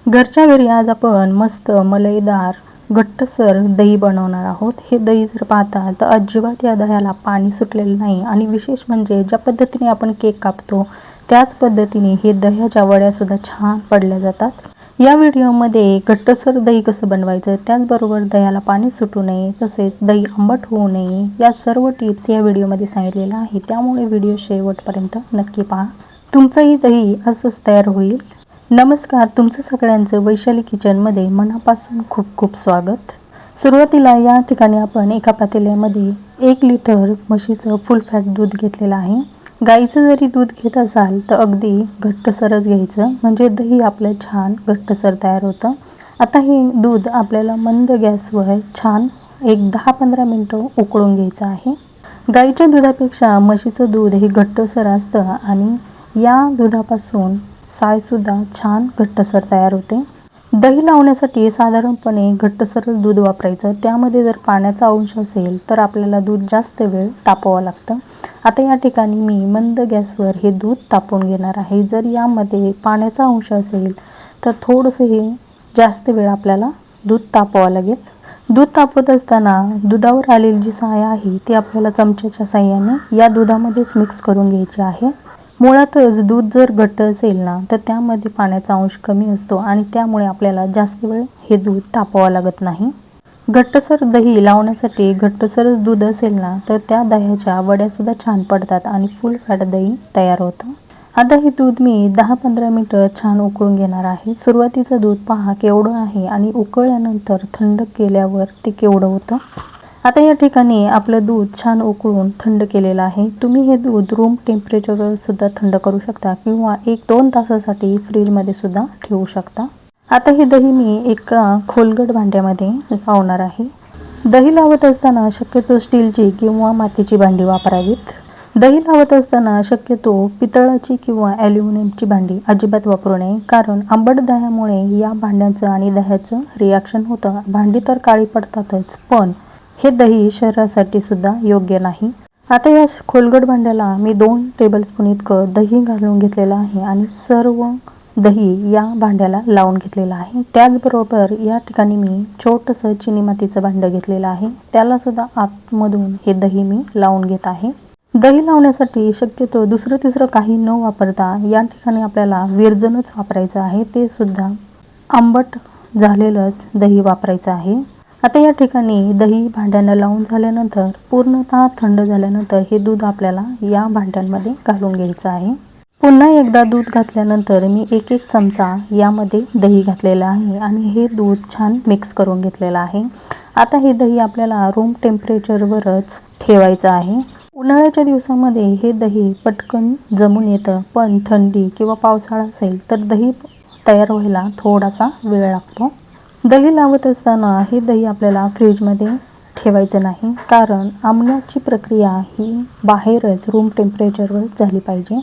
घरच्या घरी आज आपण मस्त मलईदार घट्टसर दही बनवणार आहोत। हे दही जर पाहता तर अजिबात या दह्याला पाणी सुटलेलं नाही आणि विशेष म्हणजे ज्या पद्धतीने आपण केक कापतो त्याच पद्धतीने हे दह्याच्या वड्या सुद्धा छान पडल्या जातात। या व्हिडिओमध्ये घट्टसर दही कसं बनवायचं, त्याचबरोबर दह्याला पाणी सुटू नये, तसेच दही आंबट होऊ नये, या सर्व टिप्स या व्हिडिओमध्ये सांगितलेल्या आहे। त्यामुळे व्हिडिओ शेवटपर्यंत नक्की पहा, तुमचंही दही असंच तयार होईल। नमस्कार, तुमचं सगळ्यांचं वैशाली किचनमध्ये मनापासून खूप खूप स्वागत। सुरुवातीला या ठिकाणी आपण एका पातेल्यामध्ये 1 लिटर म्हशीचं फुल फॅट दूध घेतलेलं आहे। गाईचं जरी दूध घेत असाल तर अगदी घट्टसरच घ्यायचं, म्हणजे दही आपलं छान घट्टसर तयार होतं। आता हे दूध आपल्याला मंद गॅसवर छान एक 10-15 मिनिटं उकळून घ्यायचं आहे। गाईच्या दुधापेक्षा म्हशीचं दूध हे घट्टसर असतं आणि या दुधापासून सायसुद्धा छान घट्टसर तयार होते। दही लावण्यासाठी साधारणपणे घट्टसर दूध वापरायचं, त्यामध्ये जर पाण्याचा अंश असेल तर आपल्याला दूध जास्त वेळ तापवावं लागतं। आता या ठिकाणी मी मंद गॅसवर हे दूध तापवून घेणार आहे। जर यामध्ये पाण्याचा अंश असेल तर थोडंसं हे जास्त वेळ आपल्याला दूध तापवावं लागेल। दूध तापवत असताना दुधावर आलेली जी साय आहे ती आपल्याला चमच्याच्या साहाय्याने या दुधामध्येच मिक्स करून घ्यायची आहे। मुळातच दूध जर घट्ट असेल ना तर त्यामध्ये पाण्याचा अंश कमी असतो आणि त्यामुळे आपल्याला जास्त वेळ हे दूध तापवावं लागत नाही। घट्टसर दही लावण्यासाठी घट्टसर दूध असेल ना तर त्या दह्याच्या वड्या सुद्धा छान पडतात आणि फुल फॅट दही तयार होतं। आता हे दूध मी 10-15 मिनिटं छान उकळून घेणार आहे। सुरुवातीचं दूध पहा केवढं आहे आणि उकळल्यानंतर थंड केल्यावर ते केवढं होतं। आता या ठिकाणी आपलं दूध छान उकळून थंड केलेलं आहे। तुम्ही हे दूध रूम टेम्परेचरवर सुद्धा थंड करू शकता किंवा 1-2 तासासाठी फ्रीजमध्ये सुद्धा ठेवू शकता। आता हे दही मी एका खोलगट भांड्यामध्ये लावणार आहे। दही लावत असताना शक्यतो स्टीलची किंवा मातीची भांडी वापरावीत। दही लावत असताना शक्यतो पितळाची किंवा ॲल्युमिनियमची भांडी अजिबात वापरू नये, कारण आंबट दह्यामुळे या भांड्याचं आणि दह्याचं रिॲक्शन होतं। भांडी तर काळी पडतातच, पण हे दही शरीरासाठी सुद्धा योग्य नाही। आता या खोलगट भांड्याला मी 2 टेबलस्पून इतकं दही घालून घेतलेलं आहे आणि सर्व दही या भांड्याला लावून घेतलेलं आहे। त्याचबरोबर या ठिकाणी मी छोटंसं चिनी मातीचं भांडं घेतलेलं आहे, त्याला सुद्धा आतमधून हे दही मी लावून घेत आहे। दही लावण्यासाठी शक्यतो दुसरं तिसरं काही न वापरता या ठिकाणी आपल्याला विरजणच वापरायचं आहे, ते सुद्धा आंबट झालेलंच दही वापरायचं आहे। आता या ठिकाणी दही भांड्यांना लावून झाल्यानंतर पूर्णतः थंड झाल्यानंतर हे दूध आपल्याला या भांड्यांमध्ये घालून घ्यायचं आहे। पुन्हा एकदा दूध घातल्यानंतर मी 1-1 चमचा यामध्ये दही घातलेला आहे आणि हे दूध छान मिक्स करून घेतलेलं आहे। आता हे दही आपल्याला रूम टेम्परेचरवरच ठेवायचं आहे। उन्हाळ्याच्या दिवसामध्ये हे दही पटकन जमून येतं, पण थंडी किंवा पावसाळा असेल तर दही तयार व्हायला थोडासा वेळ लागतो। दही लावत असताना हे दही आपल्याला फ्रीजमध्ये ठेवायचं नाही, कारण आंबण्याची प्रक्रिया ही बाहेरच रूम टेम्परेचरवर झाली पाहिजे।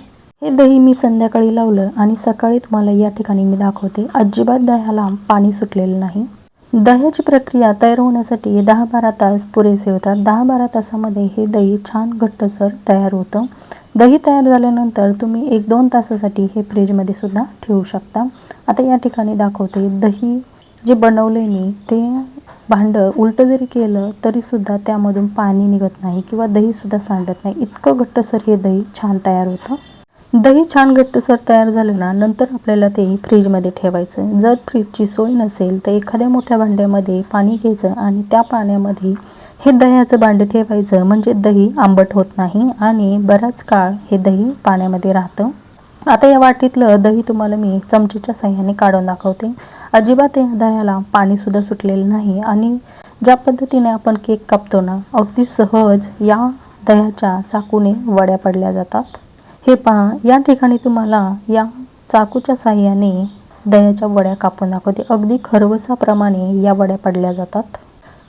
हे दही मी संध्याकाळी लावलं आणि सकाळी तुम्हाला या ठिकाणी मी दाखवते, अजिबात दह्याला पाणी सुटलेलं नाही। दह्याची प्रक्रिया तयार होण्यासाठी 10-12 तास पुरेसे होतात। 10-12 तासामध्ये हे दही छान घट्टसर तयार होतं। दही तयार झाल्यानंतर तुम्ही 1-2 तासासाठी हे फ्रीजमध्ये सुद्धा ठेवू शकता। आता या ठिकाणी दाखवते, दही जे बनवले मी ते भांडं उलटं जरी केलं तरी सुद्धा त्यामधून पाणी निघत नाही किंवा दही सुद्धा सांडत नाही, इतकं घट्टसर हे दही छान तयार होतं। दही छान घट्टसर तयार झालं ना नंतर आपल्याला ते फ्रीजमध्ये ठेवायचं। जर फ्रीजची सोय नसेल तर एखाद्या मोठ्या भांड्यामध्ये पाणी घ्यायचं आणि त्या पाण्यामध्ये हे दह्याचं भांडं ठेवायचं, म्हणजे दही आंबट होत नाही आणि बराच काळ हे दही पाण्यामध्ये राहतं। आता या वाटीतलं दही तुम्हाला मी चमचेच्या साहाय्याने काढून दाखवते। अजिबात या दह्याला पाणी सुद्धा सुटलेलं नाही आणि ज्या पद्धतीने आपण केक कापतो ना, अगदी सहज या दह्याच्या चाकूने वड्या पडल्या जातात। हे पहा, या ठिकाणी तुम्हाला या चाकूच्या साहाय्याने दह्याच्या वड्या कापून दाखवते, अगदी खरवसाप्रमाणे या वड्या पडल्या जातात।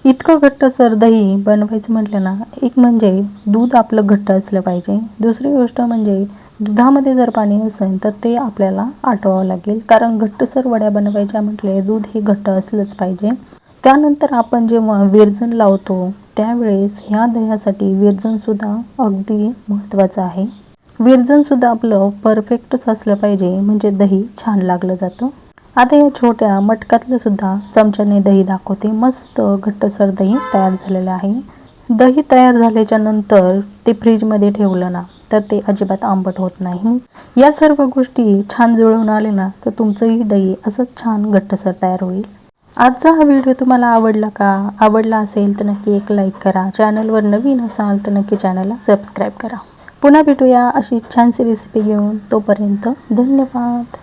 इतकं घट्टसर दही बनवायचं म्हटलं ना, एक म्हणजे दूध आपलं घट्ट असलं पाहिजे, दुसरी गोष्ट म्हणजे दुधामध्ये जर पाणी असेल तर ते आपल्याला आटवावं लागेल, कारण घट्टसर वड्या बनवायच्या म्हटले दूध हे घट्ट असलंच पाहिजे। त्यानंतर आपण जेव्हा विरजण लावतो त्यावेळेस ह्या दह्यासाठी विरजणसुद्धा अगदी महत्त्वाचं आहे। विरजणसुद्धा आपलं परफेक्टच असलं पाहिजे, म्हणजे दही छान लागलं जातं। आता या छोट्या मटक्यातलं सुद्धा चमच्याने दही दाखवते. मस्त घट्टसर दही तयार झालेलं आहे. दही तयार झाल्याच्या नंतर ते फ्रीजमध्ये ठेवलं ना तर ते अजिबात आंबट होत नाही. या सर्व गोष्टी छान जुळून आले ना तर तुमचंही दही असंच छान घट्टसर तयार होईल. आजचा हा व्हिडिओ तुम्हाला आवडला का? आवडला असेल तर नक्की एक लाईक करा. चॅनलवर नवीन असाल तर नक्की चॅनलला सबस्क्राईब करा. पुन्हा भेटूया अशी छानशी रेसिपी घेऊन. तोपर्यंत धन्यवाद.